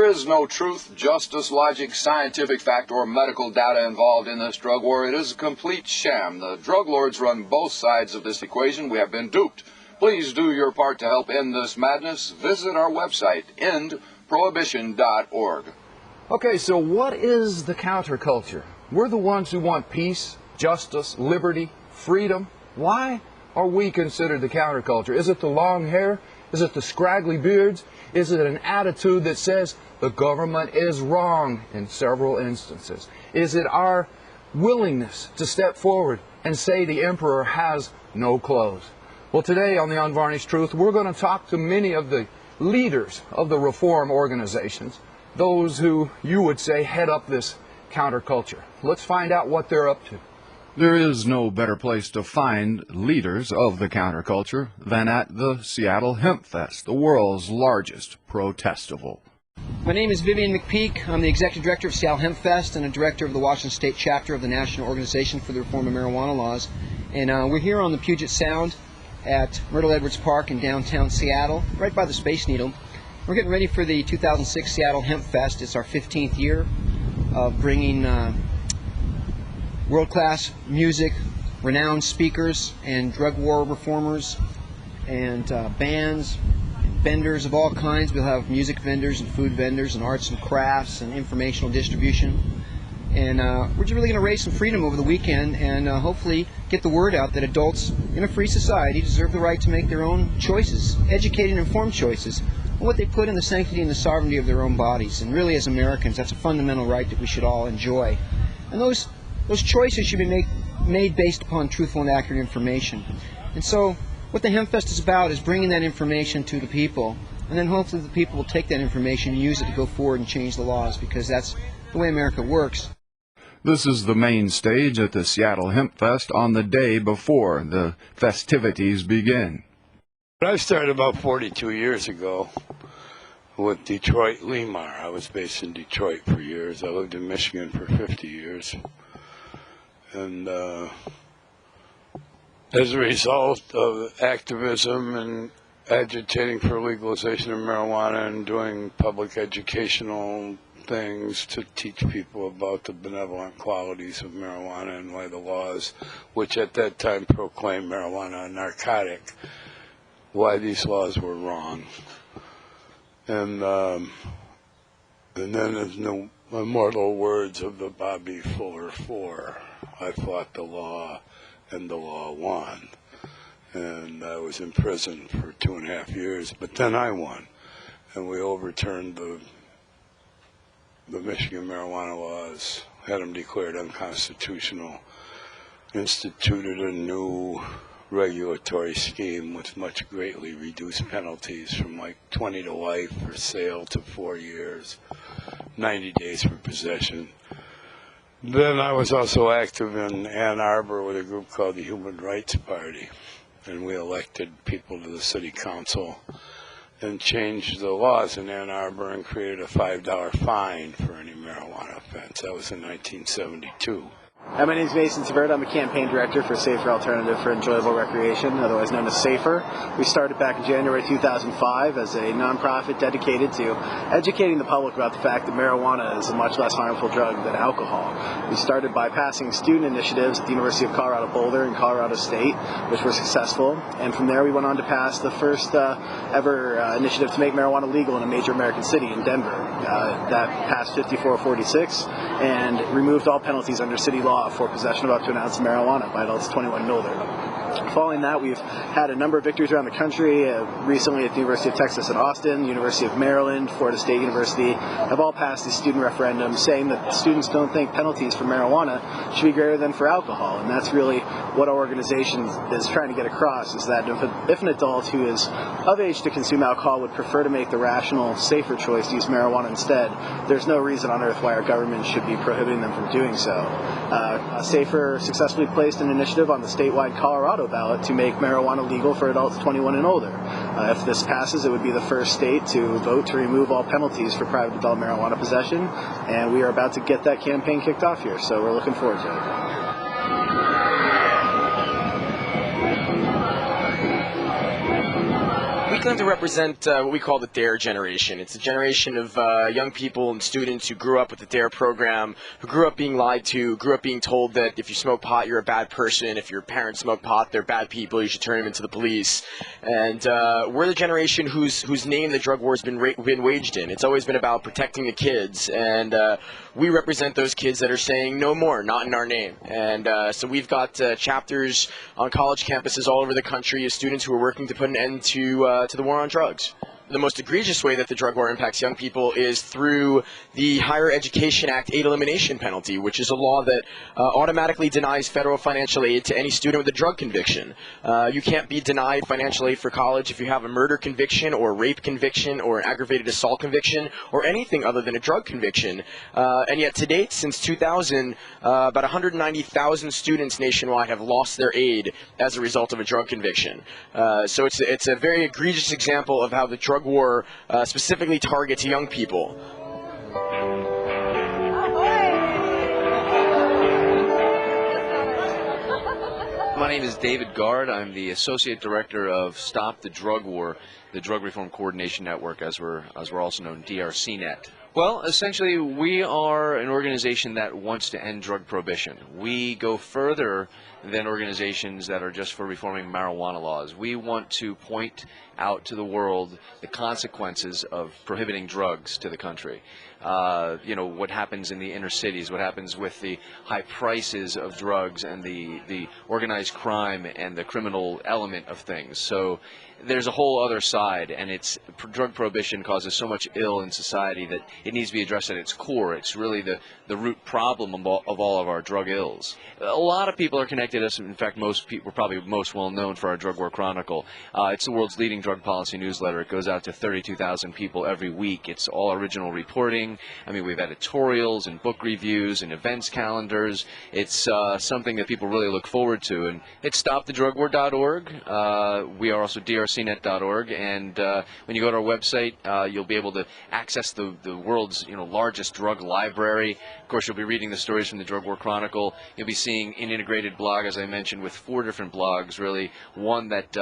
There is no truth, justice, logic, scientific fact, or medical data involved in this drug war. It is a complete sham. The drug lords run both sides of this equation. We have been duped. Please do your part to help end this madness. Visit our website, endprohibition.org. Okay, so what is the counterculture? We're the ones who want peace, justice, liberty, freedom. Why are we considered the counterculture? Is it the long hair? Is it the scraggly beards? Is it an attitude that says the government is wrong in several instances? Is it our willingness to step forward and say the emperor has no clothes? Well, today on the Unvarnished Truth, we're going to talk to many of the leaders of the reform organizations, those who you would say head up this counterculture. Let's find out what they're up to. There is no better place to find leaders of the counterculture than at the Seattle Hempfest, the world's largest protestival. My name is Vivian McPeak. I'm the Executive Director of Seattle Hempfest and a Director of the Washington State Chapter of the National Organization for the Reform of Marijuana Laws. And we're here on the Puget Sound at Myrtle Edwards Park in downtown Seattle, right by the Space Needle. We're getting ready for the 2006 Seattle Hempfest. It's our 15th year of bringing world-class music, renowned speakers, and drug war reformers, and bands, vendors of all kinds. We'll have music vendors and food vendors and arts and crafts and informational distribution. And we're just really going to raise some freedom over the weekend and hopefully get the word out that adults in a free society deserve the right to make their own choices, educated and informed choices, on what they put in the sanctity and the sovereignty of their own bodies. And really, as Americans, that's a fundamental right that we should all enjoy. And those choices should be made based upon truthful and accurate information. And so what the Hempfest is about is bringing that information to the people, and then hopefully the people will take that information and use it to go forward and change the laws, because that's the way America works. This is the main stage at the Seattle Hempfest on the day before the festivities begin. I started about 42 years ago with Detroit Lemar. I was based in Detroit for years. I lived in Michigan for 50 years. And as a result of activism and agitating for legalization of marijuana and doing public educational things to teach people about the benevolent qualities of marijuana and why the laws, which at that time proclaimed marijuana a narcotic, why these laws were wrong. And then there's no immortal words of the Bobby Fuller Four. I fought the law, and the law won. And I was in prison for 2.5 years, but then I won. And we overturned the Michigan marijuana laws, had them declared unconstitutional, instituted a new regulatory scheme with much greatly reduced penalties from like 20 to life for sale to 4 years, 90 days for possession. Then I was also active in Ann Arbor with a group called the Human Rights Party, and we elected people to the city council and changed the laws in Ann Arbor and created a $5 fine for any marijuana offense. That was in 1972. My name is Mason Tavert. I'm the campaign director for Safer Alternative for Enjoyable Recreation, otherwise known as SAFER. We started back in January 2005 as a nonprofit dedicated to educating the public about the fact that marijuana is a much less harmful drug than alcohol. We started by passing student initiatives at the University of Colorado Boulder and Colorado State, which were successful, and from there we went on to pass the first ever initiative to make marijuana legal in a major American city in Denver. That passed 5446 and removed all penalties under city law for possession of up to an ounce of marijuana by adults 21 and older. Following that, we've had a number of victories around the country. Recently at the University of Texas at Austin, University of Maryland, Florida State University have all passed these student referendums saying that students don't think penalties for marijuana should be greater than for alcohol. And that's really what our organization is trying to get across, is that if an adult who is of age to consume alcohol would prefer to make the rational, safer choice to use marijuana instead, there's no reason on earth why our government should be prohibiting them from doing so. SAFER successfully placed an initiative on the statewide Colorado ballot to make marijuana legal for adults 21 and older. If this passes, it would be the first state to vote to remove all penalties for private adult marijuana possession, and we are about to get that campaign kicked off here, so we're looking forward to it. We claim to represent what we call the DARE generation. It's a generation of young people and students who grew up with the DARE program, who grew up being lied to, grew up being told that if you smoke pot, you're a bad person. If your parents smoke pot, they're bad people. You should turn them into the police. And we're the generation whose name the drug war has been waged in. It's always been about protecting the kids. And we represent those kids that are saying no more, not in our name. And so we've got chapters on college campuses all over the country of students who are working to put an end to the war on drugs. The most egregious way that the drug war impacts young people is through the Higher Education Act aid elimination penalty, which is a law that automatically denies federal financial aid to any student with a drug conviction. You can't be denied financial aid for college if you have a murder conviction or a rape conviction or an aggravated assault conviction or anything other than a drug conviction. And yet to date, since 2000, about 190,000 students nationwide have lost their aid as a result of a drug conviction. So it's a very egregious example of how the drug war specifically targets young people. My name is David Gard. I'm the Associate Director of Stop the Drug War, the Drug Reform Coordination Network, as we're also known, DRCnet. Well, essentially, we are an organization that wants to end drug prohibition. We go further than organizations that are just for reforming marijuana laws. We want to point out to the world the consequences of prohibiting drugs to the country. You know, what happens in the inner cities, what happens with the high prices of drugs and the organized crime and the criminal element of things. So there's a whole other side, and drug prohibition causes so much ill in society that it needs to be addressed at its core. It's really the root problem of all of our drug ills. A lot of people are connected to us. In fact, most people are probably most well known for our Drug War Chronicle. It's the world's leading drug policy newsletter. It goes out to 32,000 people every week. It's all original reporting. I mean, we have editorials and book reviews and events calendars. It's something that people really look forward to. And it's stopthedrugwar.org. We are also drcnet.org. And when you go to our website, you'll be able to access the world's largest drug library. Of course, you'll be reading the stories from the Drug War Chronicle. You'll be seeing an integrated blog, as I mentioned, with 4 different blogs, really. One that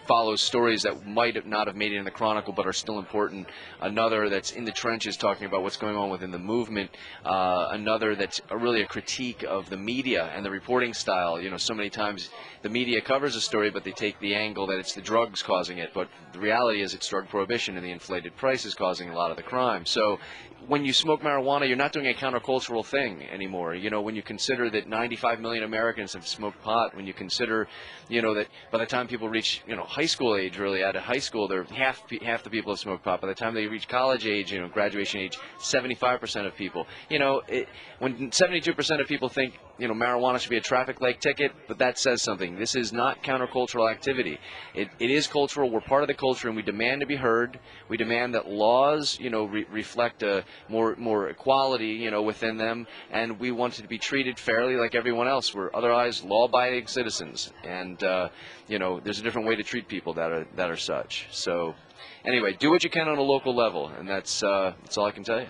follows stories that might not have made it in the Chronicle but are still important. Another that's in the trenches talking about what's going on within the movement. Another that's really a critique of the media and the reporting style. So many times the media covers a story, but they take the angle that it's the drugs causing it. But the reality is it's drug prohibition and the inflated prices causing a lot of the crime. So when you smoke marijuana, you're not doing a countercultural thing anymore. When you consider that 95 million Americans have smoked pot, when you consider, that by the time people reach, high school age, really out of high school, they're half the people have smoked pot. By the time they reach college age, graduation age, 75% of people. When 72% of people think, marijuana should be a traffic light ticket, but that says something. This is not countercultural activity. It is cultural. We're part of the culture, and we demand to be heard. We demand that laws, reflect more equality, within them, and we want to be treated fairly like everyone else. We're otherwise law-abiding citizens, and there's a different way to treat people that are such. So, anyway, do what you can on a local level, and that's all I can tell you.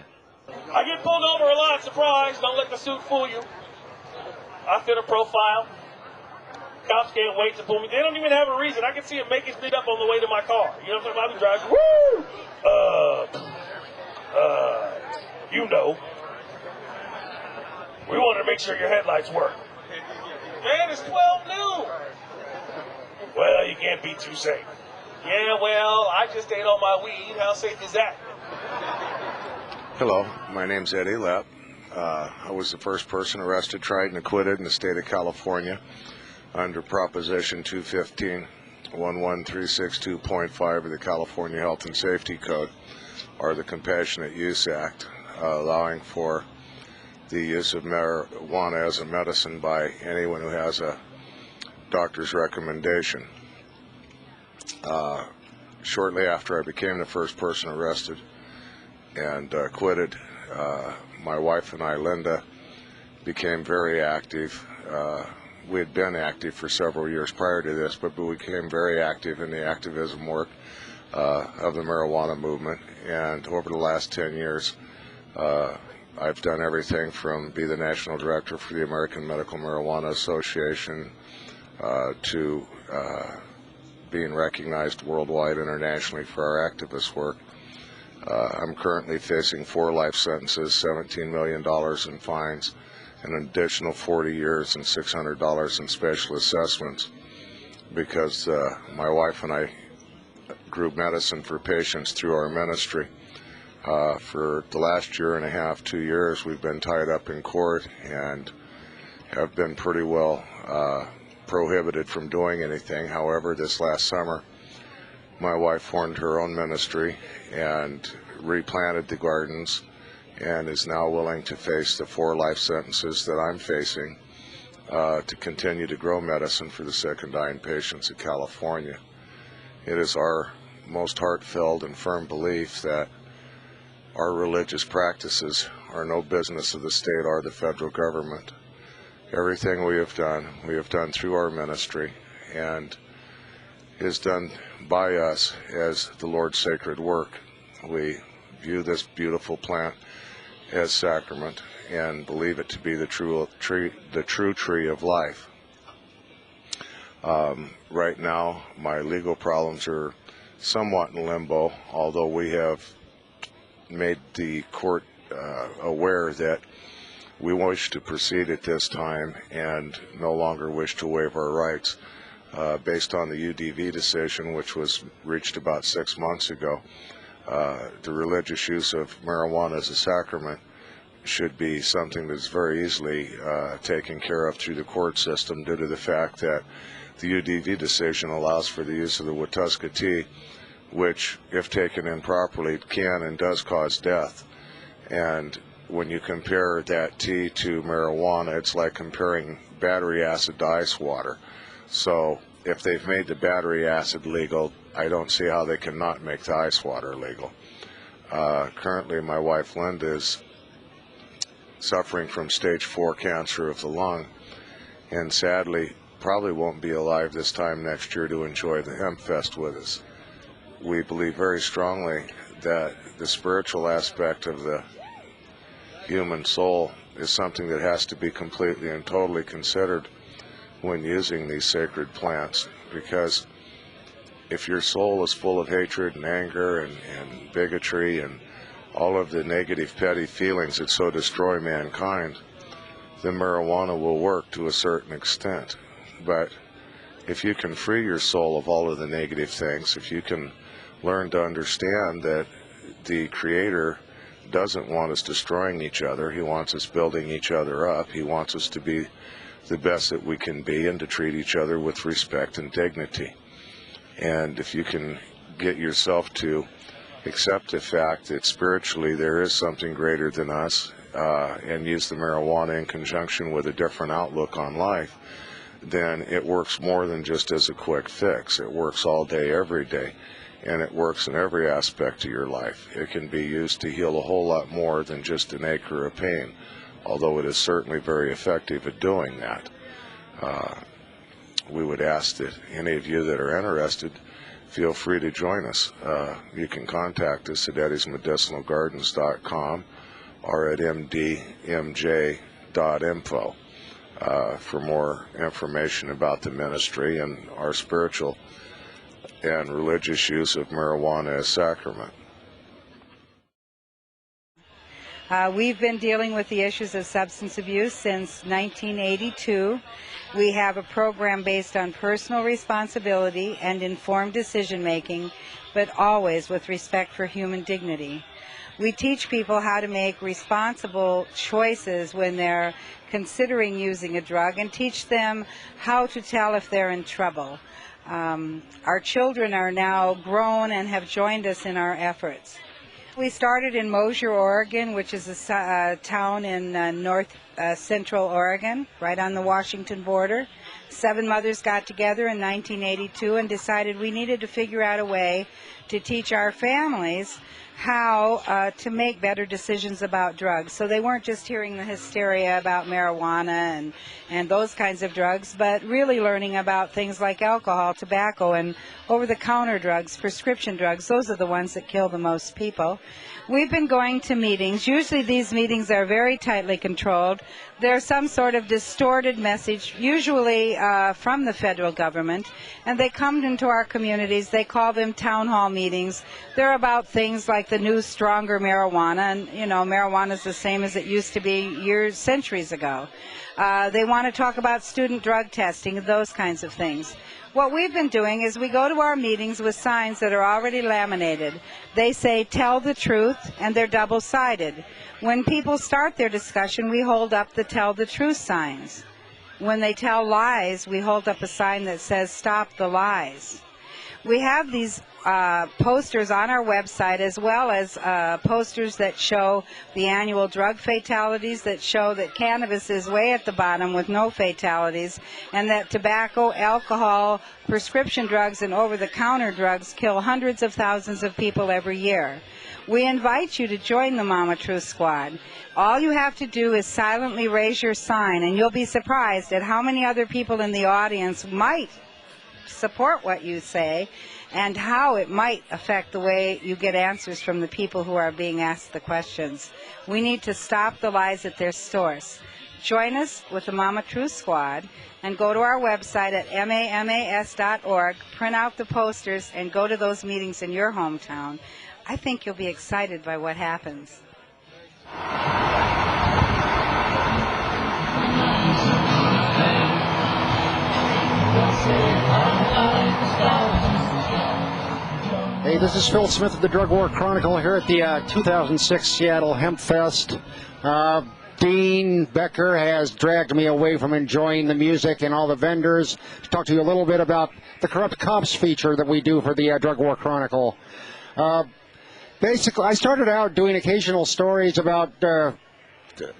I get pulled over a lot, surprise. Don't let the suit fool you. I fit a profile. Cops can't wait to pull me. They don't even have a reason. I can see them making speed up on the way to my car. You know what I'm saying? I'll be driving. Woo! We want to make sure your headlights work. Man, it's 12 noon. Well, you can't be too safe. Yeah, well, I just ate all my weed. How safe is that? Hello, my name's Eddie Lepp. I was the first person arrested, tried, and acquitted in the state of California under Proposition 215, 11362.5 of the California Health and Safety Code, or the Compassionate Use Act, allowing for the use of marijuana as a medicine by anyone who has a doctor's recommendation. Shortly after I became the first person arrested and acquitted, my wife and I, Linda, became very active. We had been active for several years prior to this, but we became very active in the activism work of the marijuana movement. And over the last 10 years, I've done everything from be the national director for the American Medical Marijuana Association to being recognized worldwide internationally for our activist work. I'm currently facing 4 life sentences, $17 million in fines, and an additional 40 years and $600 in special assessments because my wife and I grew medicine for patients through our ministry. For the last year and a half, 2 years, we've been tied up in court and have been pretty well prohibited from doing anything. However, this last summer, my wife formed her own ministry and replanted the gardens and is now willing to face the 4 life sentences that I'm facing to continue to grow medicine for the sick and dying patients of California. It is our most heartfelt and firm belief that our religious practices are no business of the state or the federal government. Everything we have done through our ministry and is done by us as the Lord's sacred work. We view this beautiful plant as sacrament and believe it to be the true tree of life. Right now, my legal problems are somewhat in limbo, although we have made the court aware that we wish to proceed at this time and no longer wish to waive our rights. Based on the UDV decision, which was reached about 6 months ago, the religious use of marijuana as a sacrament should be something that's very easily taken care of through the court system due to the fact that the UDV decision allows for the use of the Watuska tea, which, if taken improperly, can and does cause death. And when you compare that tea to marijuana, it's like comparing battery acid to ice water. So if they've made the battery acid legal, I don't see how they can not make the ice water legal. Currently, my wife Linda is suffering from stage 4 cancer of the lung, and sadly probably won't be alive this time next year to enjoy the Hempfest with us. We believe very strongly that the spiritual aspect of the human soul is something that has to be completely and totally considered when using these sacred plants, because if your soul is full of hatred and anger and bigotry and all of the negative petty feelings that so destroy mankind, then marijuana will work to a certain extent. But if you can free your soul of all of the negative things, if you can learn to understand that the Creator doesn't want us destroying each other, He wants us building each other up, He wants us to be the best that we can be and to treat each other with respect and dignity. And if you can get yourself to accept the fact that spiritually there is something greater than us and use the marijuana in conjunction with a different outlook on life, then it works more than just as a quick fix. It works all day, every day, and it works in every aspect of your life. It can be used to heal a whole lot more than just an ache or a pain, although it is certainly very effective at doing that. We would ask that any of you that are interested, feel free to join us. You can contact us at eddiesmedicinalgardens.com or at mdmj.info for more information about the ministry and our spiritual and religious use of marijuana as sacrament. We've been dealing with the issues of substance abuse since 1982. We have a program based on personal responsibility and informed decision-making, but always with respect for human dignity. We teach people how to make responsible choices when they're considering using a drug and teach them how to tell if they're in trouble. Our children are now grown and have joined us in our efforts. We started in Mosier, Oregon, which is a town in north central Oregon, right on the Washington border. 7 mothers got together in 1982 and decided we needed to figure out a way to teach our families how to make better decisions about drugs. So they weren't just hearing the hysteria about marijuana and those kinds of drugs, but really learning about things like alcohol, tobacco, and over-the-counter drugs, prescription drugs. Those are the ones that kill the most people. We've been going to meetings. Usually these meetings are very tightly controlled. There's some sort of distorted message, usually from the federal government, and they come into our communities. They call them town hall meetings. They're about things like the new, stronger marijuana, and marijuana is the same as it used to be centuries ago. They want to talk about student drug testing and those kinds of things. What we've been doing is we go to our meetings with signs that are already laminated. They say, "Tell the truth," and they're double-sided. When people start their discussion, we hold up the "Tell the Truth" signs. When they tell lies, we hold up a sign that says, "Stop the lies." We have these posters on our website, as well as posters that show the annual drug fatalities, that show that cannabis is way at the bottom with no fatalities, and that tobacco, alcohol, prescription drugs, and over-the-counter drugs kill hundreds of thousands of people every year. We invite you to join the Mama Truth Squad. All you have to do is silently raise your sign, and you'll be surprised at how many other people in the audience might support what you say, and how it might affect the way you get answers from the people who are being asked the questions. We need to stop the lies at their source. Join us with the Mama Truth Squad and go to our website at mamas.org, print out the posters, and go to those meetings in your hometown. I think you'll be excited by what happens. Hey, this is Phil Smith of the Drug War Chronicle here at the 2006 Seattle Hempfest. Dean Becker has dragged me away from enjoying the music and all the vendors to talk to you a little bit about the Corrupt Cops feature that we do for the Drug War Chronicle. Basically, I started out doing occasional stories about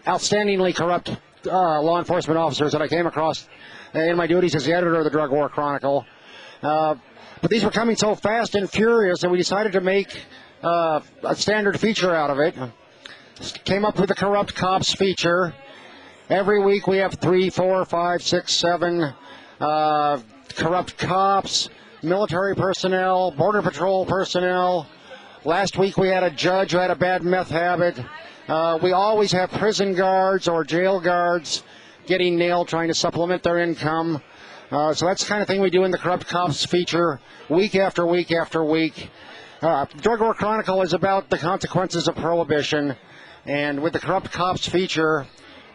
outstandingly corrupt law enforcement officers that I came across in my duties as the editor of the Drug War Chronicle. But these were coming so fast and furious that we decided to make a standard feature out of it. Came up with the Corrupt Cops feature. Every week we have 3, 4, 5, 6, 7 corrupt cops, military personnel, border patrol personnel. Last week we had a judge who had a bad meth habit. We always have prison guards or jail guards getting nailed trying to supplement their income. So that's the kind of thing we do in the Corrupt Cops feature week after week after week. Drug War Chronicle is about the consequences of prohibition, and with the Corrupt Cops feature,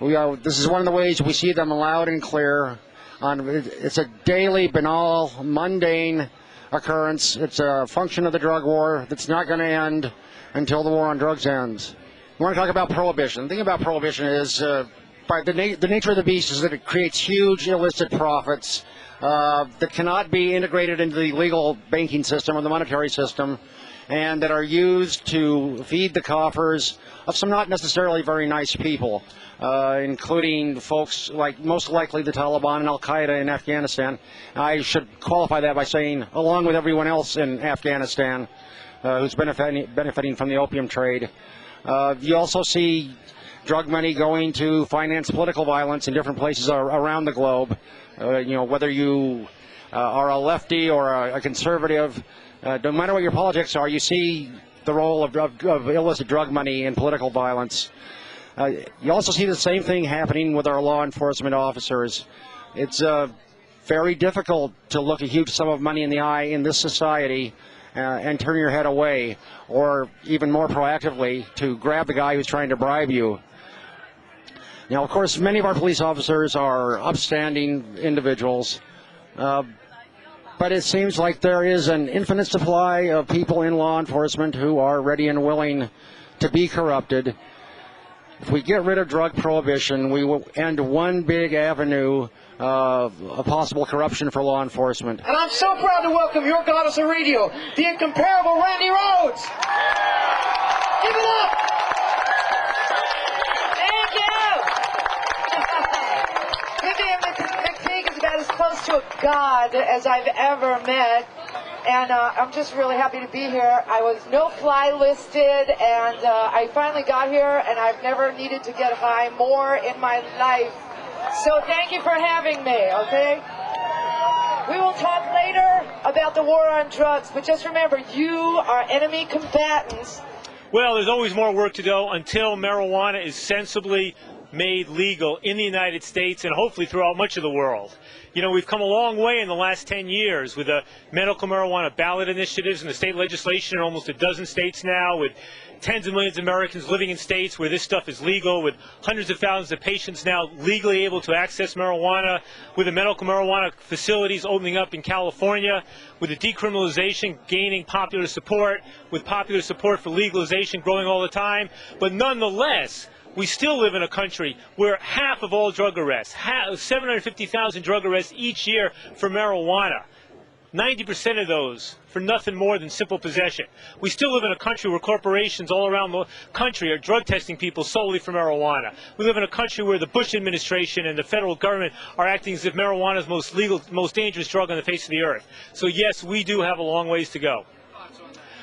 this is one of the ways we see them loud and clear. It's a daily, banal, mundane occurrence. It's a function of the drug war that's not going to end until the war on drugs ends. We want to talk about prohibition. The thing about prohibition is by the nature of the beast is that it creates huge illicit profits that cannot be integrated into the legal banking system or the monetary system, and that are used to feed the coffers of some not necessarily very nice people, including folks like most likely the Taliban and Al-Qaeda in Afghanistan. I should qualify that by saying along with everyone else in Afghanistan who's benefiting from the opium trade. You also see drug money going to finance political violence in different places around the globe. Whether you are a lefty or a conservative, no matter what your politics are, you see the role of illicit drug money in political violence. You also see the same thing happening with our law enforcement officers. It's very difficult to look a huge sum of money in the eye in this society and turn your head away, or even more proactively, to grab the guy who's trying to bribe you. Now, of course, many of our police officers are upstanding individuals, but it seems like there is an infinite supply of people in law enforcement who are ready and willing to be corrupted. If we get rid of drug prohibition, we will end one big avenue of possible corruption for law enforcement. And I'm so proud to welcome your goddess of radio, the incomparable Randy Rhodes. Give it up! Thank you! Good day, McPeak is about as close to a god as I've ever met. And I'm just really happy to be here. I was no-fly listed, and I finally got here, and I've never needed to get high more in my life. So thank you for having me, okay? We will talk later about the war on drugs, but just remember, you are enemy combatants. Well, there's always more work to do until marijuana is sensibly made legal in the United States and hopefully throughout much of the world. You know, we've come a long way in the last 10 years with the medical marijuana ballot initiatives and the state legislation in almost a dozen states now, with tens of millions of Americans living in states where this stuff is legal, with hundreds of thousands of patients now legally able to access marijuana, with the medical marijuana facilities opening up in California, with the decriminalization gaining popular support, with popular support for legalization growing all the time. But nonetheless, we still live in a country where half of all drug arrests, 750,000 drug arrests each year for marijuana, 90% of those for nothing more than simple possession. We still live in a country where corporations all around the country are drug testing people solely for marijuana. We live in a country where the Bush administration and the federal government are acting as if marijuana is the most legal, most dangerous drug on the face of the earth. So yes, we do have a long ways to go.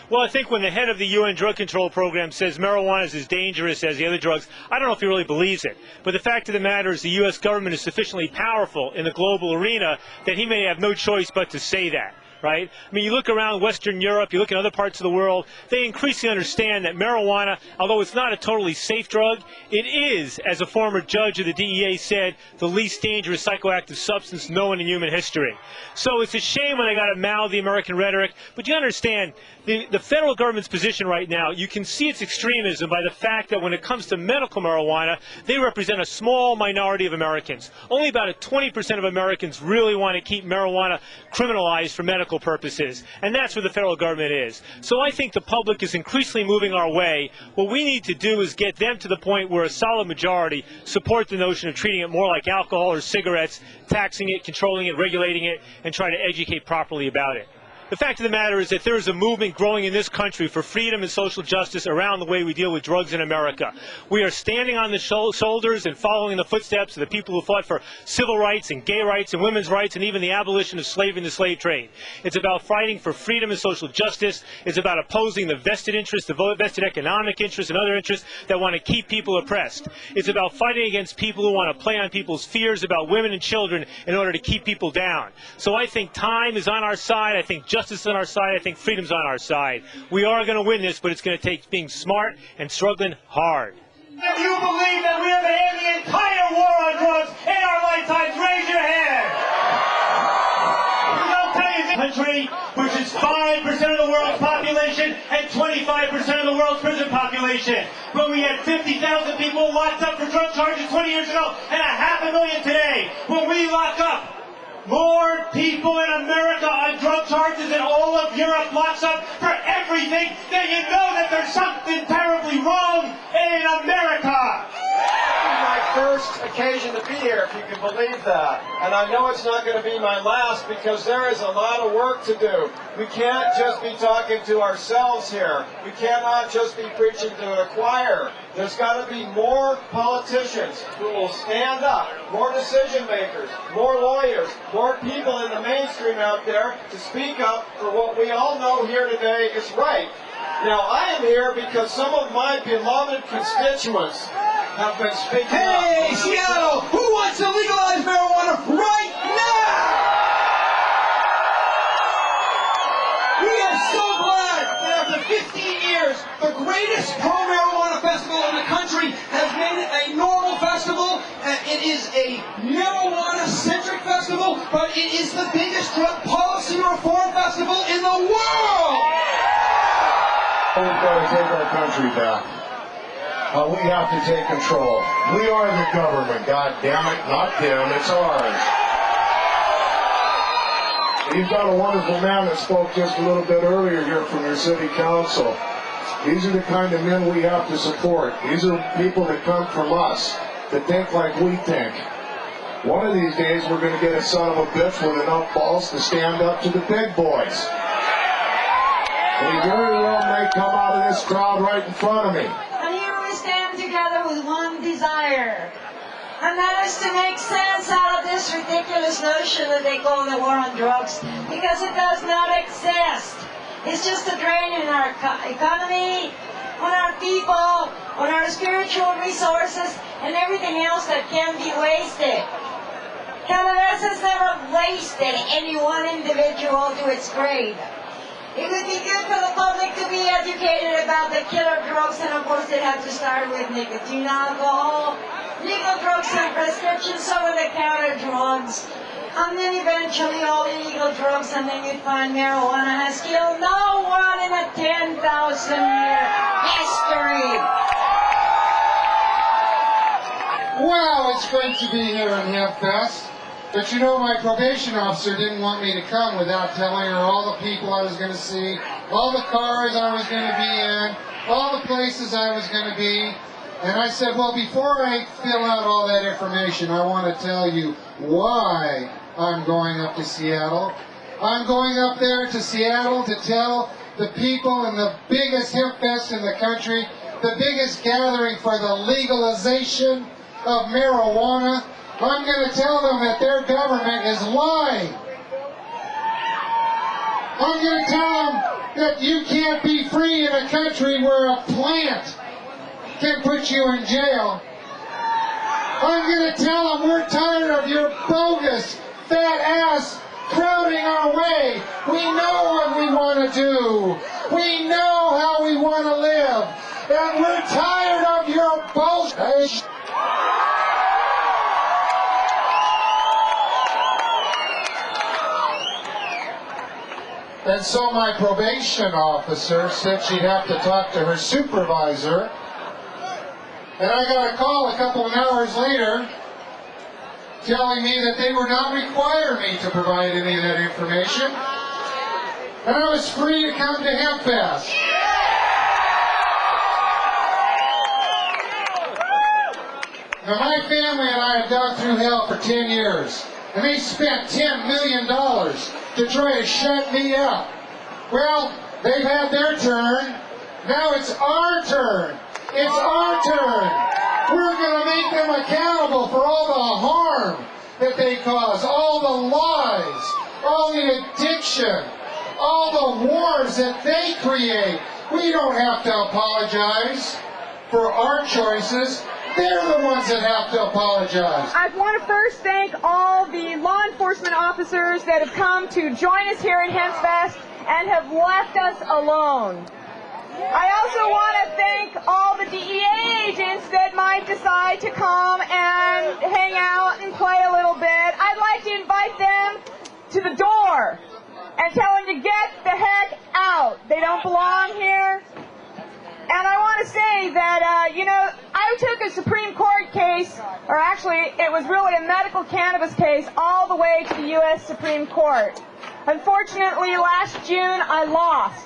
Well, I think when the head of the UN Drug Control Program says marijuana is as dangerous as the other drugs, I don't know if he really believes it. But the fact of the matter is the U.S. government is sufficiently powerful in the global arena that he may have no choice but to say that. Right? I mean, you look around Western Europe, you look in other parts of the world, they increasingly understand that marijuana, although it's not a totally safe drug, it is, as a former judge of the DEA said, the least dangerous psychoactive substance known in human history. So it's a shame when they got to mouth the American rhetoric, but you understand, the federal government's position right now, you can see its extremism by the fact that when it comes to medical marijuana, they represent a small minority of Americans. Only about 20% of Americans really want to keep marijuana criminalized for medical purposes, and that's where the federal government is. So I think the public is increasingly moving our way. What we need to do is get them to the point where a solid majority support the notion of treating it more like alcohol or cigarettes, taxing it, controlling it, regulating it, and trying to educate properly about it. The fact of the matter is that there is a movement growing in this country for freedom and social justice around the way we deal with drugs in America. We are standing on the shoulders and following in the footsteps of the people who fought for civil rights and gay rights and women's rights and even the abolition of slavery and the slave trade. It's about fighting for freedom and social justice. It's about opposing the vested interests, the vested economic interests and other interests that want to keep people oppressed. It's about fighting against people who want to play on people's fears about women and children in order to keep people down. So I think time is on our side. I think justice is on our side. I think freedom's on our side. We are going to win this, but it's going to take being smart and struggling hard. If you believe that we have had the entire war on drugs in our lifetimes, raise your hand. I'll tell you, this country, which is 5% of the world's population and 25% of the world's prison population, but we had 50,000 people locked up for drug charges 20 years ago and 500,000 today. When we lock up more people in America on drug charges than all of Europe locks up for everything, then you know that there's something terribly wrong in America. This is my first occasion to be here, if you can believe that. And I know it's not going to be my last because there is a lot of work to do. We can't just be talking to ourselves here. We cannot just be preaching to a choir. There's got to be more politicians who will stand up, more decision makers, more lawyers, more people in the mainstream out there to speak up for what we all know here today is right. Now, I am here because some of my beloved constituents have been speaking up. Hey, Seattle, who wants to legalize marijuana right now? We are so glad that after 15 years, the greatest pro-marijuana festival in the country has made it a normal festival. It is a marijuana-centric festival, but it is the biggest drug policy reform festival in the world. We've got to take our country back. We have to take control. We are the government, God damn it, not them, it's ours. You've got a wonderful man that spoke just a little bit earlier here from your city council. These are the kind of men we have to support. These are people that come from us, that think like we think. One of these days we're going to get a son of a bitch with enough balls to stand up to the big boys. And he very well may come out of this crowd right in front of me. And here we stand together with one desire, and that is to make sense out of this ridiculous notion that they call the war on drugs, because it does not exist. It's just a drain in our economy, on our people, on our spiritual resources, and everything else that can be wasted. Cannabis has never wasted any one individual to its grave. It would be good for the public to be educated about the killer drugs, and of course it has to start with nicotine, alcohol, legal drugs and prescriptions, over-the-counter drugs, and then eventually all illegal drugs, and then you find marijuana has killed no one in a 10,000-year history. Well, it's great to be here in Hempfest. But you know, my probation officer didn't want me to come without telling her all the people I was going to see, all the cars I was going to be in, all the places I was going to be. And I said, well, before I fill out all that information, I want to tell you why I'm going up to Seattle. I'm going up there to Seattle to tell the people in the biggest Hempfest in the country, the biggest gathering for the legalization of marijuana. I'm going to tell them that their government is lying. I'm going to tell them that you can't be free in a country where a plant can put you in jail. I'm going to tell them we're tired of your bogus, fat ass crowding our way. We know what we want to do. We know how we want to live. And we're tired of your bullshit. And so my probation officer said she'd have to talk to her supervisor. And I got a call a couple of hours later telling me that they would not require me to provide any of that information. And I was free to come to Hempfest. Now my family and I have gone through hell for 10 years. And they spent $10 million to try to shut me up. Well, they've had their turn. Now it's our turn. It's our turn. We're going to make them accountable for all the harm that they cause, all the lies, all the addiction, all the wars that they create. We don't have to apologize for our choices. They're the ones that have to apologize. I want to first thank all the law enforcement officers that have come to join us here in Hempfest and have left us alone. I also want to thank all the DEA agents that might decide to come and hang out and play a little bit. I'd like to invite them to the door and tell them to get the heck out. They don't belong here. And I want to say that, you know, I took a Supreme Court case, or actually it was really a medical cannabis case, all the way to the U.S. Supreme Court. Unfortunately, last June I lost.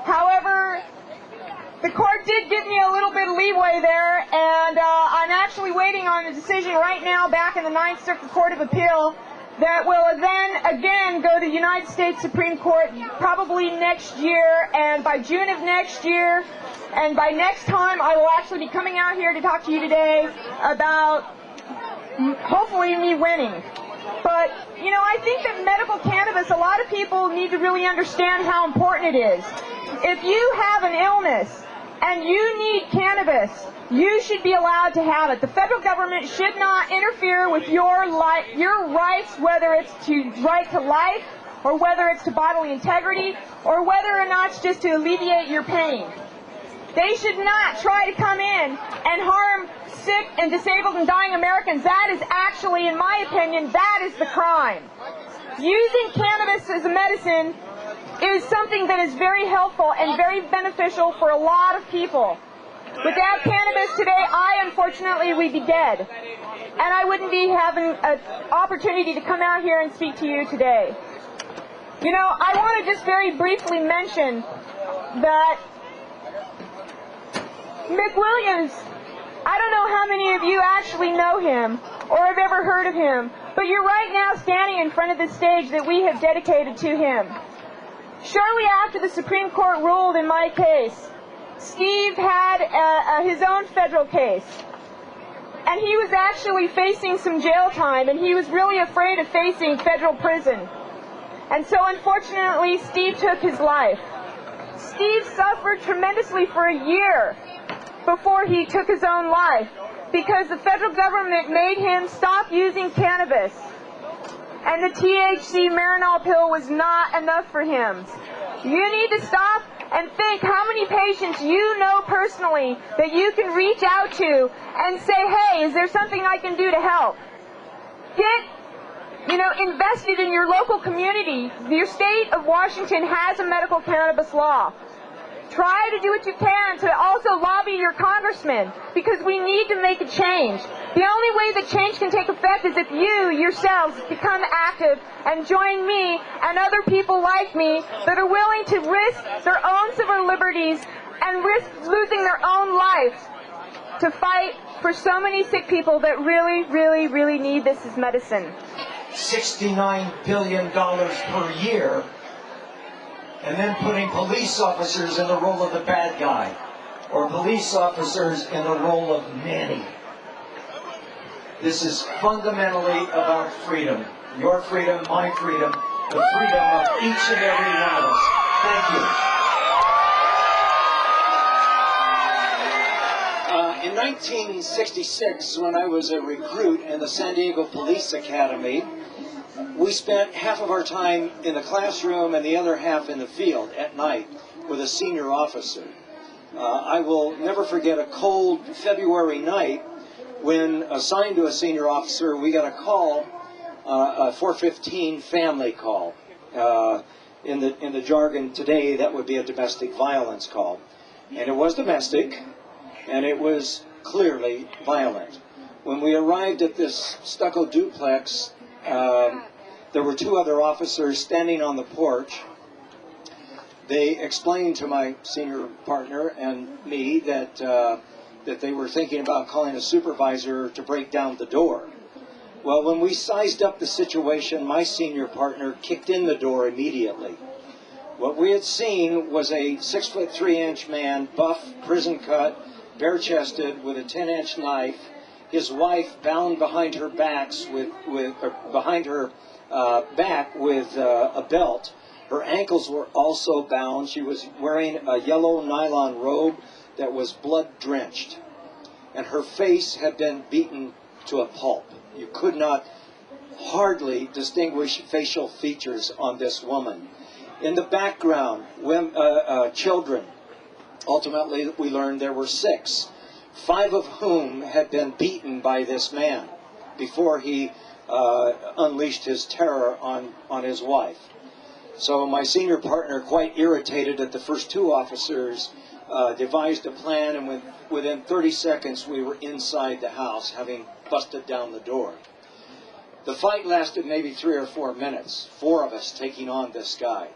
However, the court did give me a little bit of leeway there, and I'm actually waiting on a decision right now back in the Ninth Circuit Court of Appeal that will then again go to the United States Supreme Court probably next year, and by June of next year, and by next time I will actually be coming out here to talk to you today about hopefully me winning. But, you know, I think that medical cannabis, a lot of people need to really understand how important it is. If you have an illness and you need cannabis, you should be allowed to have it. The federal government should not interfere with your rights, whether it's to right to life, or whether it's to bodily integrity, or whether or not it's just to alleviate your pain. They should not try to come in and harm sick and disabled and dying Americans. That is actually, in my opinion, that is the crime. Using cannabis as a medicine is something that is very helpful and very beneficial for a lot of people. Without cannabis today, unfortunately, we'd be dead. And I wouldn't be having an opportunity to come out here and speak to you today. You know, I want to just very briefly mention that Mick Williams, I don't know how many of you actually know him or have ever heard of him, but you're right now standing in front of the stage that we have dedicated to him. Shortly after the Supreme Court ruled in my case, Steve had his own federal case, and he was actually facing some jail time, and he was really afraid of facing federal prison. And so unfortunately, Steve took his life. Steve suffered tremendously for a year before he took his own life because the federal government made him stop using cannabis. And the THC Marinol pill was not enough for him. You need to stop and think how many patients you know personally that you can reach out to and say, hey, is there something I can do to help? Get invested in your local community. Your state of Washington has a medical cannabis law. Try to do what you can to also lobby your congressman, because we need to make a change. The only way that change can take effect is if you yourselves become active and join me and other people like me that are willing to risk their own civil liberties and risk losing their own lives to fight for so many sick people that really, really, really need this as medicine. $69 billion per year, and then putting police officers in the role of the bad guy, or police officers in the role of nanny. This is fundamentally about freedom. Your freedom, my freedom, the freedom of each and every one of us. Thank you. In 1966, when I was a recruit in the San Diego Police Academy, we spent half of our time in the classroom and the other half in the field at night with a senior officer. I will never forget a cold February night when, assigned to a senior officer, we got a call, a 415 family call. In the jargon today, that would be a domestic violence call. And it was domestic, and it was clearly violent. When we arrived at this stucco duplex, there were two other officers standing on the porch. They explained to my senior partner and me that they were thinking about calling a supervisor to break down the door. Well, when we sized up the situation, my senior partner kicked in the door immediately. What we had seen was a 6'3" man, buff, prison cut, bare-chested, with a 10-inch knife. His wife bound behind her back with a belt. Her ankles were also bound. She was wearing a yellow nylon robe that was blood-drenched, and her face had been beaten to a pulp. You could not hardly distinguish facial features on this woman. In the background, children. Ultimately, we learned there were 6, 5 of whom had been beaten by this man before he unleashed his terror on his wife. So my senior partner, quite irritated at the first 2 officers, devised a plan, and within 30 seconds we were inside the house, having busted down the door. The fight lasted maybe 3 or 4 minutes, 4 of us taking on this guy.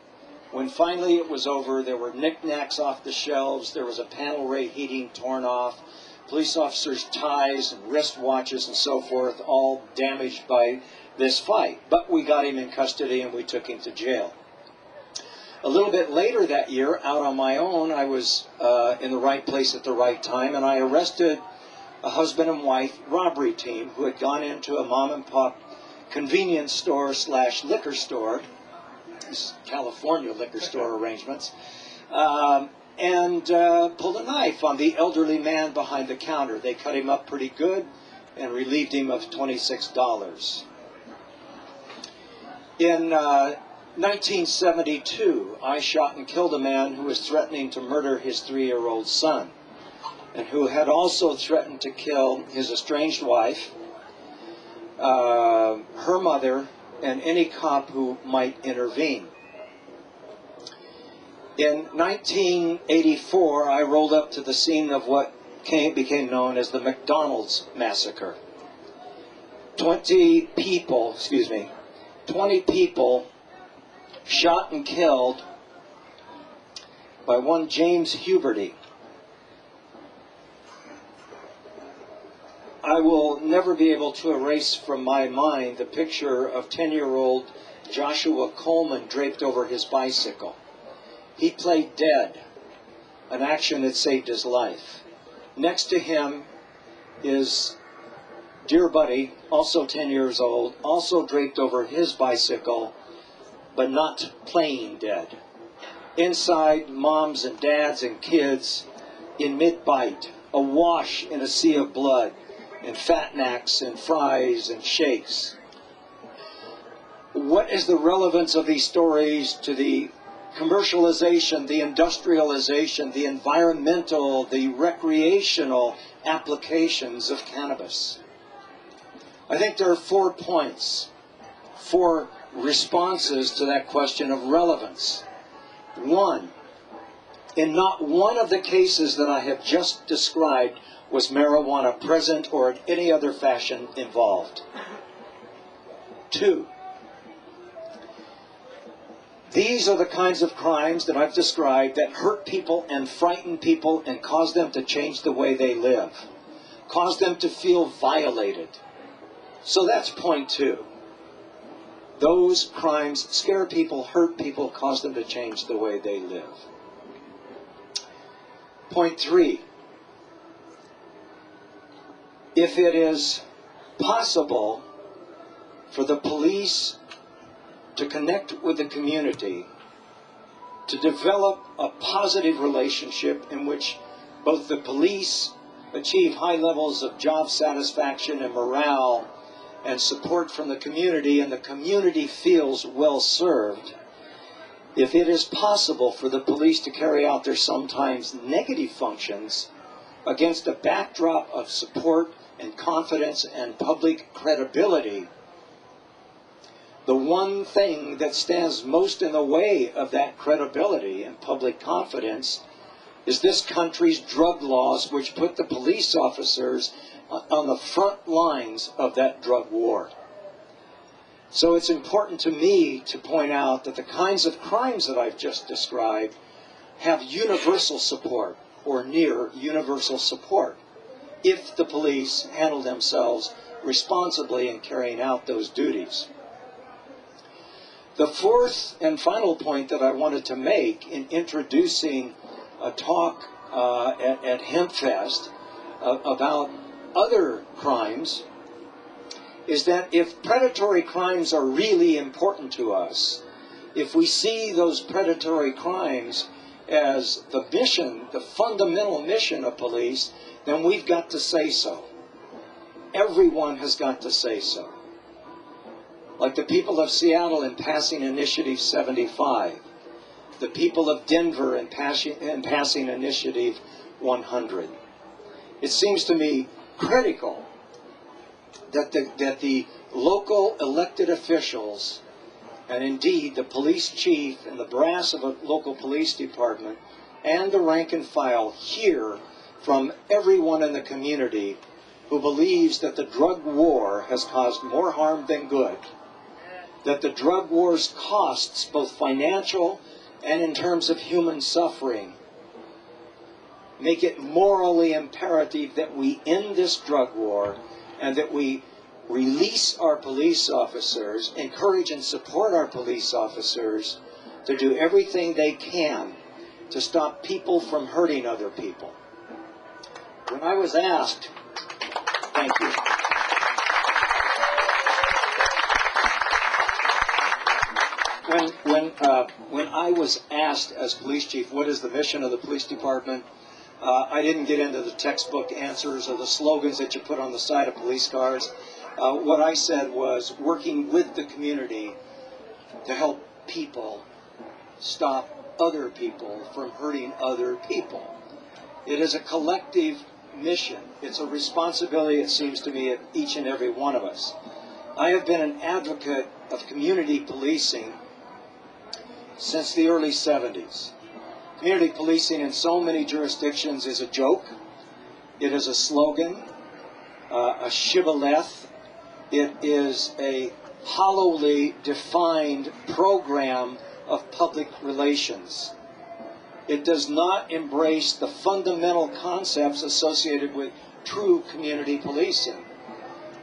When finally it was over, there were knickknacks off the shelves, there was a panel ray heating torn off, police officers' ties and wristwatches and so forth, all damaged by this fight. But we got him in custody and we took him to jail. A little bit later that year, out on my own, I was in the right place at the right time, and I arrested a husband and wife robbery team who had gone into a mom-and-pop convenience store / liquor store, California liquor store arrangements, and pulled a knife on the elderly man behind the counter. They cut him up pretty good and relieved him of $26. In 1972, I shot and killed a man who was threatening to murder his 3-year-old son, and who had also threatened to kill his estranged wife, her mother, and any cop who might intervene. In 1984, I rolled up to the scene of what became known as the McDonald's massacre. 20 people shot and killed by one James Huberty. I will never be able to erase from my mind the picture of 10-year-old Joshua Coleman draped over his bicycle. He played dead, an action that saved his life. Next to him is dear buddy, also 10 years old, also draped over his bicycle, but not playing dead. Inside, moms and dads and kids in mid-bite, awash in a sea of blood, and fatnacks and fries and shakes. What is the relevance of these stories to the commercialization, the industrialization, the environmental, the recreational applications of cannabis. I think there are 4 points, 4 responses to that question of relevance. 1, in not one of the cases that I have just described was marijuana present or in any other fashion involved. 2, these are the kinds of crimes that I've described that hurt people and frighten people and cause them to change the way they live, cause them to feel violated. So that's point 2. Those crimes scare people, hurt people, cause them to change the way they live. Point 3. If it is possible for the police to connect with the community, to develop a positive relationship in which both the police achieve high levels of job satisfaction and morale and support from the community, and the community feels well served, if it is possible for the police to carry out their sometimes negative functions against a backdrop of support and confidence and public credibility, the one thing that stands most in the way of that credibility and public confidence is this country's drug laws, which put the police officers on the front lines of that drug war. So it's important to me to point out that the kinds of crimes that I've just described have universal support or near universal support if the police handle themselves responsibly in carrying out those duties. The 4th and final point that I wanted to make in introducing a talk at Hempfest about other crimes is that if predatory crimes are really important to us, if we see those predatory crimes as the mission, the fundamental mission of police, then we've got to say so. Everyone has got to say so. Like the people of Seattle in passing Initiative 75, the people of Denver in passing Initiative 100. It seems to me critical that the local elected officials, and indeed the police chief and the brass of a local police department, and the rank and file hear from everyone in the community who believes that the drug war has caused more harm than good, that the drug war's costs, both financial and in terms of human suffering, make it morally imperative that we end this drug war and that we release our police officers, encourage and support our police officers to do everything they can to stop people from hurting other people. When I was asked, thank you. When I was asked as police chief, what is the mission of the police department, I didn't get into the textbook answers or the slogans that you put on the side of police cars. What I said was working with the community to help people stop other people from hurting other people. It is a collective mission. It's a responsibility, it seems to me, of each and every one of us. I have been an advocate of community policing since the early 70s. Community policing in so many jurisdictions is a joke. It is a slogan, a shibboleth. It is a hollowly defined program of public relations. It does not embrace the fundamental concepts associated with true community policing,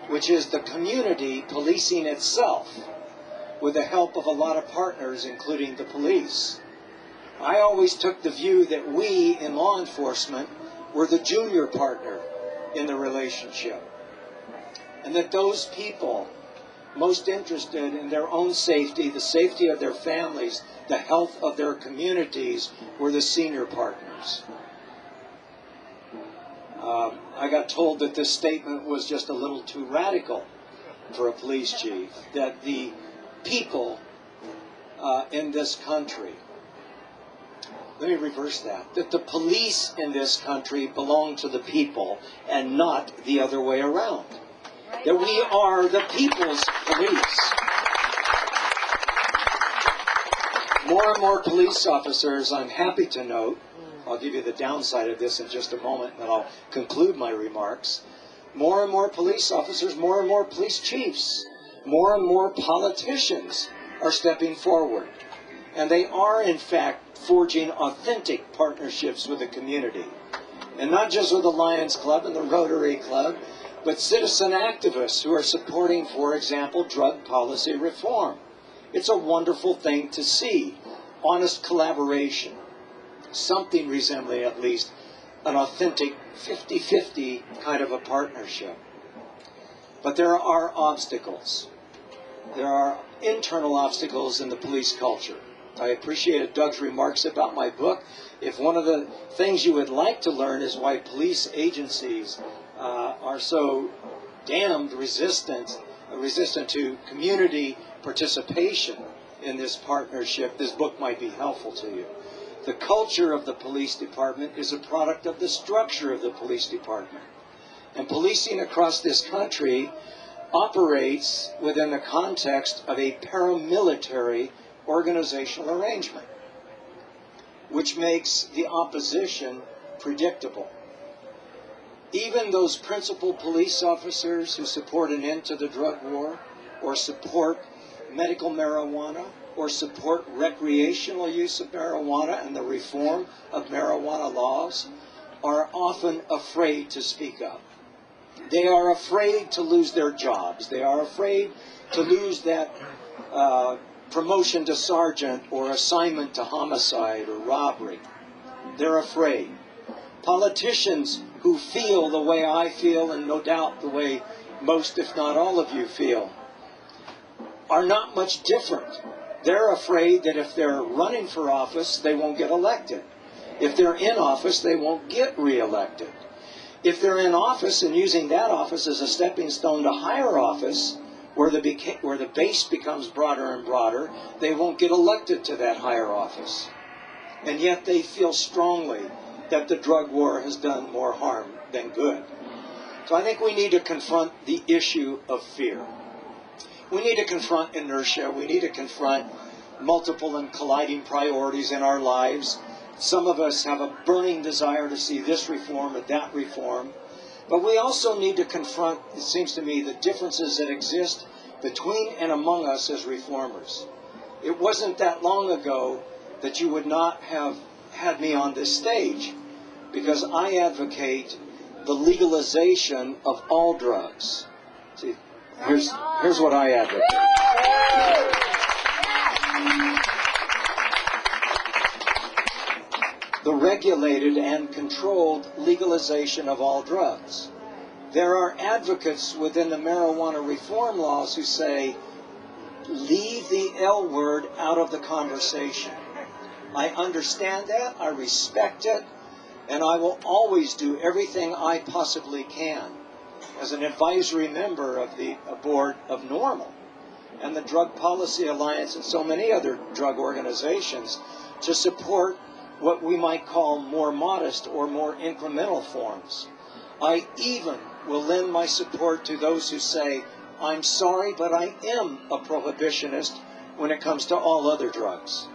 which is the community policing itself with the help of a lot of partners, including the police. I always took the view that we in law enforcement were the junior partner in the relationship, and that those people most interested in their own safety, the safety of their families, the health of their communities, were the senior partners. I got told that this statement was just a little too radical for a police chief, that the people in this country let me reverse that, that the police in this country belong to the people and not the other way around. That we are the people's police. More and more police officers, I'm happy to note, I'll give you the downside of this in just a moment, and then I'll conclude my remarks. More and more police officers, more and more police chiefs, more and more politicians are stepping forward. And they are, in fact, forging authentic partnerships with the community. And not just with the Lions Club and the Rotary Club, but citizen activists who are supporting, for example, drug policy reform. It's a wonderful thing to see. Honest collaboration. Something resembling, at least, an authentic 50-50 kind of a partnership. But there are obstacles. There are internal obstacles in the police culture. I appreciated Doug's remarks about my book. If one of the things you would like to learn is why police agencies are so damned resistant to community participation in this partnership, this book might be helpful to you. The culture of the police department is a product of the structure of the police department. And policing across this country operates within the context of a paramilitary organizational arrangement, which makes the opposition predictable. Even those principal police officers who support an end to the drug war, or support medical marijuana, or support recreational use of marijuana and the reform of marijuana laws, are often afraid to speak up. They are afraid to lose their jobs. They are afraid to lose that promotion to sergeant or assignment to homicide or robbery. They're afraid. Politicians who feel the way I feel, and no doubt the way most, if not all of you feel, are not much different. They're afraid that if they're running for office, they won't get elected. If they're in office, they won't get reelected. If they're in office and using that office as a stepping stone to higher office, where the base becomes broader and broader, they won't get elected to that higher office. And yet they feel strongly that the drug war has done more harm than good. So I think we need to confront the issue of fear. We need to confront inertia. We need to confront multiple and colliding priorities in our lives. Some of us have a burning desire to see this reform or that reform. But we also need to confront, it seems to me, the differences that exist between and among us as reformers. It wasn't that long ago that you would not have had me on this stage, because I advocate the legalization of all drugs. See, here's what I advocate. The regulated and controlled legalization of all drugs. There are advocates within the marijuana reform laws who say, leave the L word out of the conversation. I understand that, I respect it, and I will always do everything I possibly can as an advisory member of the board of NORML and the Drug Policy Alliance and so many other drug organizations to support what we might call more modest or more incremental forms. I even will lend my support to those who say, I'm sorry, but I am a prohibitionist when it comes to all other drugs.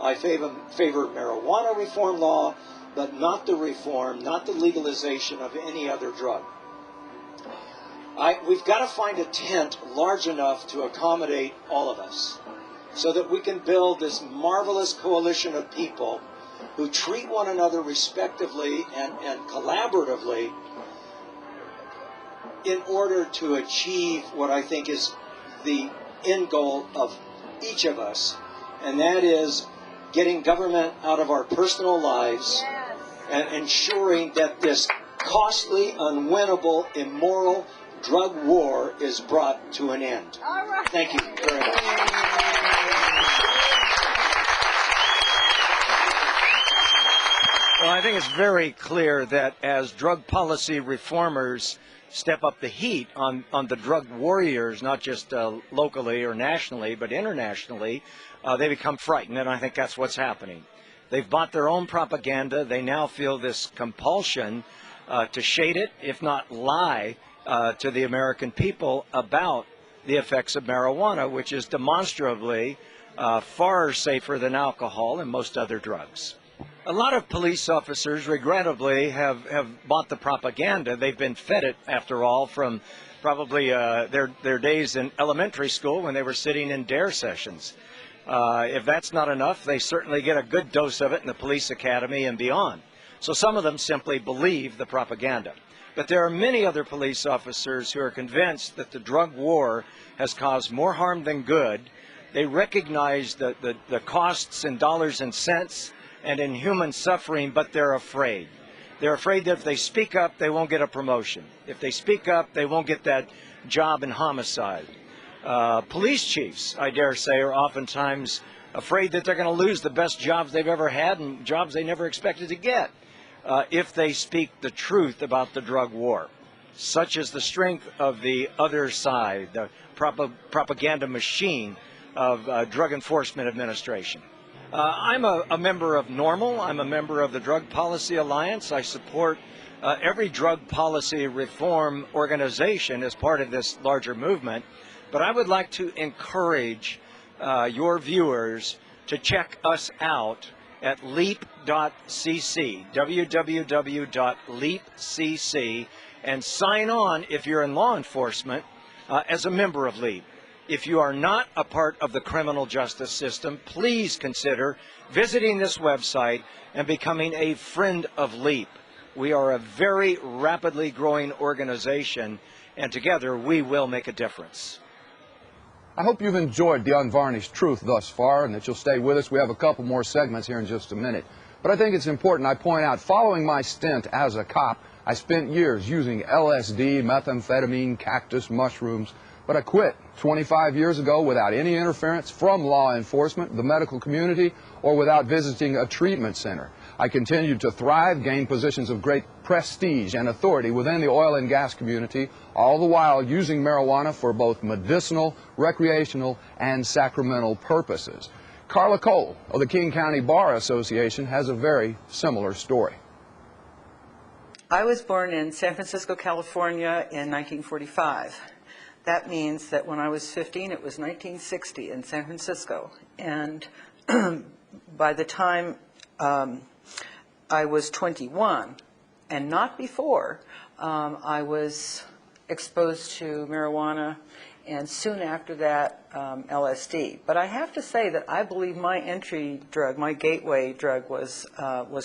I favor marijuana reform law, but not the reform, not the legalization of any other drug. We've got to find a tent large enough to accommodate all of us so that we can build this marvelous coalition of people who treat one another respectively and collaboratively in order to achieve what I think is the end goal of each of us, and that is getting government out of our personal lives and ensuring that this costly, unwinnable, immoral drug war is brought to an end. Thank you very much. Well, I think it's very clear that as drug policy reformers step up the heat on the drug warriors, not just locally or nationally, but internationally, they become frightened, and I think that's what's happening. They've bought their own propaganda. They now feel this compulsion to shade it, if not lie, to the American people about the effects of marijuana, which is demonstrably far safer than alcohol and most other drugs. A lot of police officers, regrettably, have bought the propaganda. They've been fed it, after all, from probably their days in elementary school when they were sitting in DARE sessions. If that's not enough, they certainly get a good dose of it in the police academy and beyond. So some of them simply believe the propaganda. But there are many other police officers who are convinced that the drug war has caused more harm than good. They recognize the costs in dollars and cents and in human suffering, but they're afraid. They're afraid that if they speak up, they won't get a promotion. If they speak up, they won't get that job in homicide. Police chiefs, I dare say, are oftentimes afraid that they're going to lose the best jobs they've ever had and jobs they never expected to get if they speak the truth about the drug war. Such is the strength of the other side, the propaganda machine of Drug Enforcement Administration. I'm a member of NORML. I'm a member of the Drug Policy Alliance. I support every drug policy reform organization as part of this larger movement. But I would like to encourage your viewers to check us out at leap.cc, www.leapcc, and sign on if you're in law enforcement as a member of LEAP. If you are not a part of the criminal justice system, please consider visiting this website and becoming a friend of LEAP. We are a very rapidly growing organization, and together we will make a difference. I hope you've enjoyed the unvarnished truth thus far and that you'll stay with us. We have a couple more segments here in just a minute. But I think it's important I point out, following my stint as a cop, I spent years using LSD, methamphetamine, cactus, mushrooms, but I quit 25 years ago without any interference from law enforcement, the medical community, or without visiting a treatment center. I continued to thrive, gain positions of great prestige and authority within the oil and gas community, all the while using marijuana for both medicinal, recreational, and sacramental purposes. Carla Cole of the King County Bar Association has a very similar story. I was born in San Francisco, California in 1945. That means that when I was 15, it was 1960 in San Francisco. And by the time I was 21, and not before, I was exposed to marijuana, and soon after that, LSD. But I have to say that I believe my entry drug, my gateway drug, was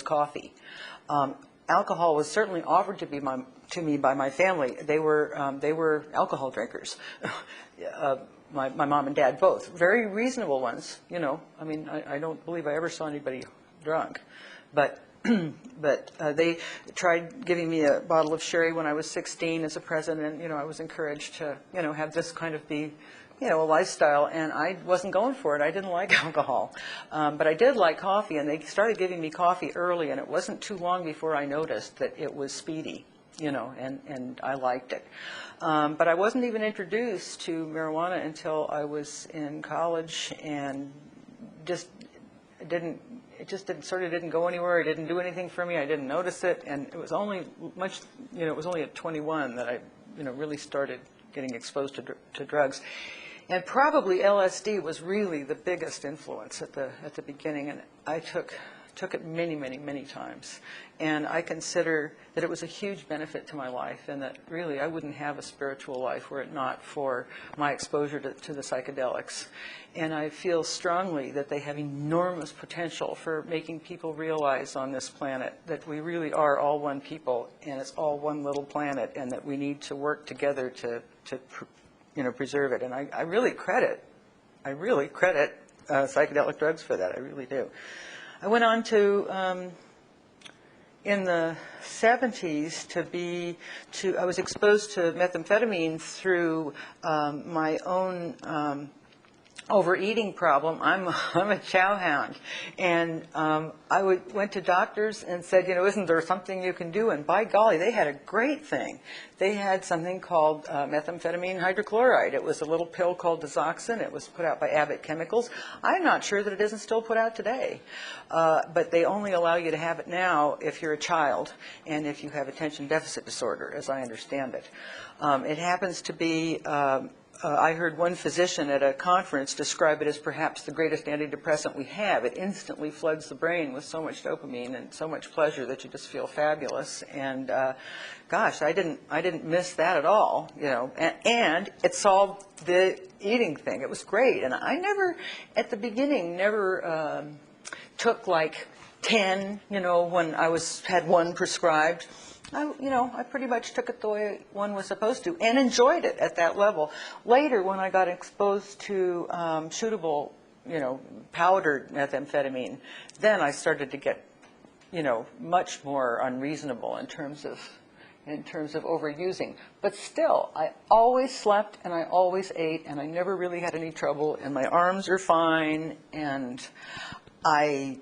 coffee. Alcohol was certainly offered to me by my family. They were alcohol drinkers. My mom and dad both, very reasonable ones. You know, I mean, I don't believe I ever saw anybody drunk, but they tried giving me a bottle of sherry when I was 16 as a present, and you know, I was encouraged to have this kind of be a lifestyle, and I wasn't going for it. I didn't like alcohol, but I did like coffee, and they started giving me coffee early, and it wasn't too long before I noticed that it was speedy, and I liked it. But I wasn't even introduced to marijuana until I was in college, and it didn't go anywhere. It didn't do anything for me. I didn't notice it, and it was only it was only at 21 that I really started getting exposed to drugs. And probably LSD was really the biggest influence at the beginning, and I took it many, many, many times. And I consider that it was a huge benefit to my life, and that really I wouldn't have a spiritual life were it not for my exposure to the psychedelics. And I feel strongly that they have enormous potential for making people realize on this planet that we really are all one people, and it's all one little planet, and that we need to work together to preserve it. And I really credit psychedelic drugs for that. I really do. I went on to, in the 70s, I was exposed to methamphetamine through my own overeating problem. I'm a chow hound, and I went to doctors and said, isn't there something you can do? And by golly, they had a great thing. They had something called methamphetamine hydrochloride. It was a little pill called Dizoxin. It was put out by Abbott Chemicals. I'm not sure that it isn't still put out today, but they only allow you to have it now if you're a child and if you have attention deficit disorder, as I understand it. It happens to be I heard one physician at a conference describe it as perhaps the greatest antidepressant we have. It instantly floods the brain with so much dopamine and so much pleasure that you just feel fabulous. And gosh, I didn't miss that at all, And it solved the eating thing. It was great. And I never, at the beginning, took like 10, when I had one prescribed. I pretty much took it the way one was supposed to and enjoyed it at that level. Later, when I got exposed to shootable, powdered methamphetamine, then I started to get, much more unreasonable in terms of overusing. But still, I always slept and I always ate and I never really had any trouble and my arms are fine and I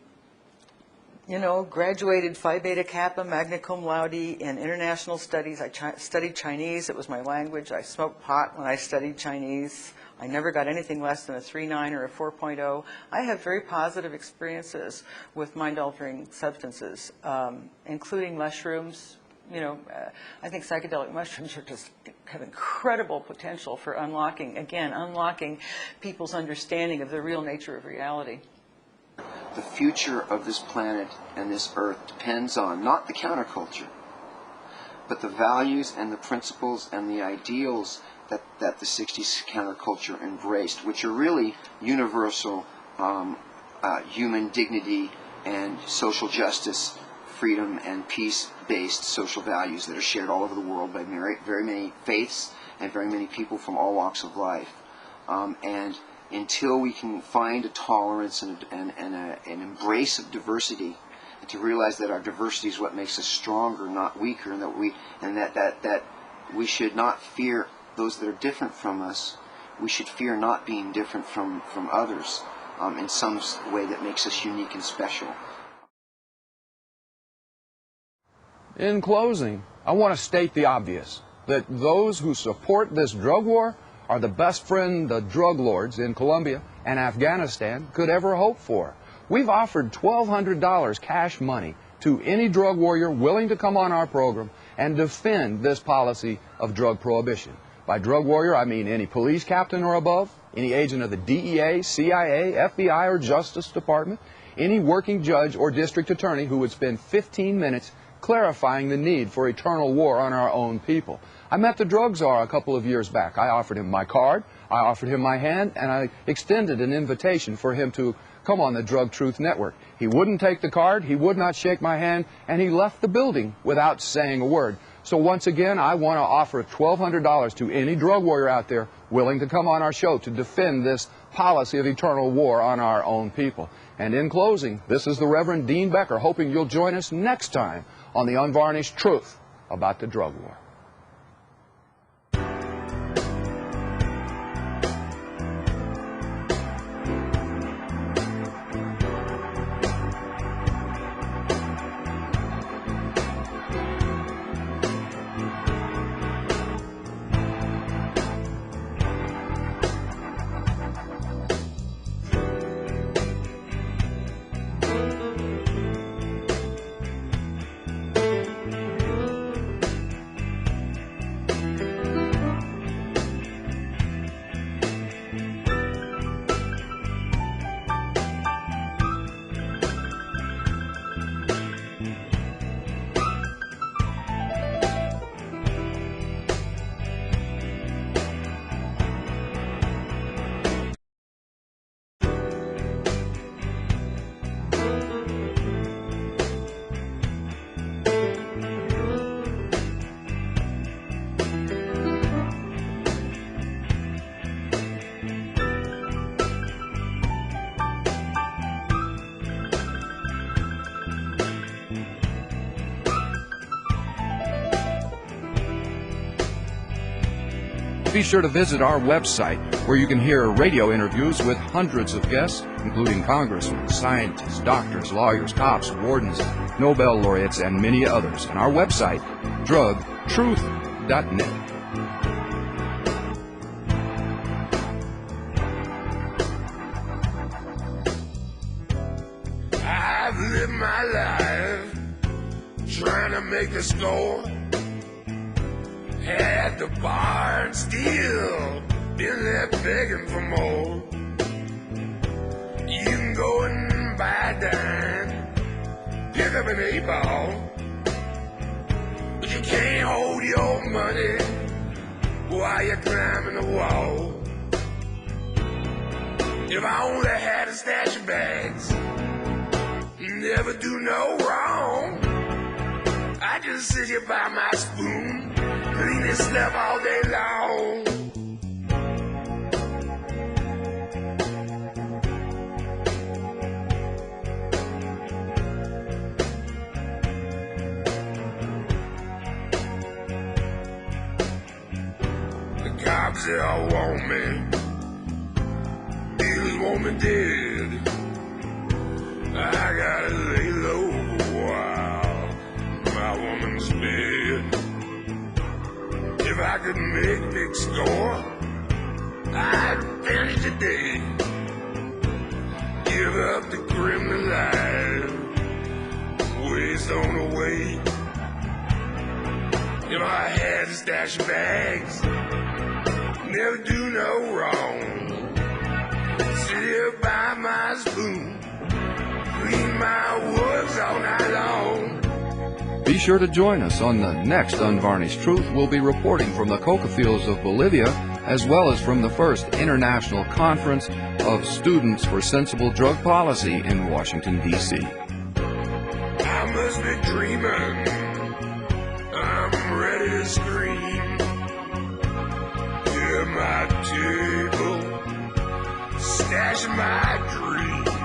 graduated Phi Beta Kappa, magna cum laude in international studies. I studied Chinese. It was my language. I smoked pot when I studied Chinese. I never got anything less than a 3.9 or a 4.0. I have very positive experiences with mind-altering substances, including mushrooms. I think psychedelic mushrooms have incredible potential for unlocking people's understanding of the real nature of reality. The future of this planet and this earth depends on not the counterculture, but the values and the principles and the ideals that the 60s counterculture embraced, which are really universal human dignity and social justice, freedom and peace-based social values that are shared all over the world by very many faiths and very many people from all walks of life. And until we can find a tolerance and an embrace of diversity, and to realize that our diversity is what makes us stronger, not weaker, and that we should not fear those that are different from us. We should fear not being different from others in some way that makes us unique and special. In closing, I want to state the obvious, that those who support this drug war are the best friend the drug lords in Colombia and Afghanistan could ever hope for. We've offered $1,200 cash money to any drug warrior willing to come on our program and defend this policy of drug prohibition. By drug warrior, I mean any police captain or above, any agent of the DEA, CIA, FBI, or Justice Department, any working judge or district attorney who would spend 15 minutes clarifying the need for eternal war on our own people. I met the drug czar a couple of years back. I offered him my card, I offered him my hand, and I extended an invitation for him to come on the Drug Truth Network. He wouldn't take the card, he would not shake my hand, and he left the building without saying a word. So once again, I want to offer $1,200 to any drug warrior out there willing to come on our show to defend this policy of eternal war on our own people. And in closing, this is the Reverend Dean Becker, hoping you'll join us next time on the Unvarnished Truth about the drug war. Be sure to visit our website where you can hear radio interviews with hundreds of guests, including congressmen, scientists, doctors, lawyers, cops, wardens, Nobel laureates, and many others. And our website, drugtruth.net. I've lived my life trying to make a score. Had the bar and still been there begging for more. You can go and buy a dime, pick up an 8-ball, but you can't hold your money while you're climbing the wall. If I only had a stash of bags, never do no wrong, I just sit here by my spoon, clean this stuff all day long. The cops, they all want me, dealers want me dead. I gotta lay low while my woman's bed. If I could make a big score, I'd finish the day. Give up the criminal life, waste on the way. If I had a stash of bags, never do no wrong. Sit here by my spoon, clean my woods all night long. Be sure to join us on the next Unvarnished Truth. We'll be reporting from the coca fields of Bolivia, as well as from the first International Conference of Students for Sensible Drug Policy in Washington, D.C. I must be dreaming, I'm ready to scream. Hear my table, stash my dreams.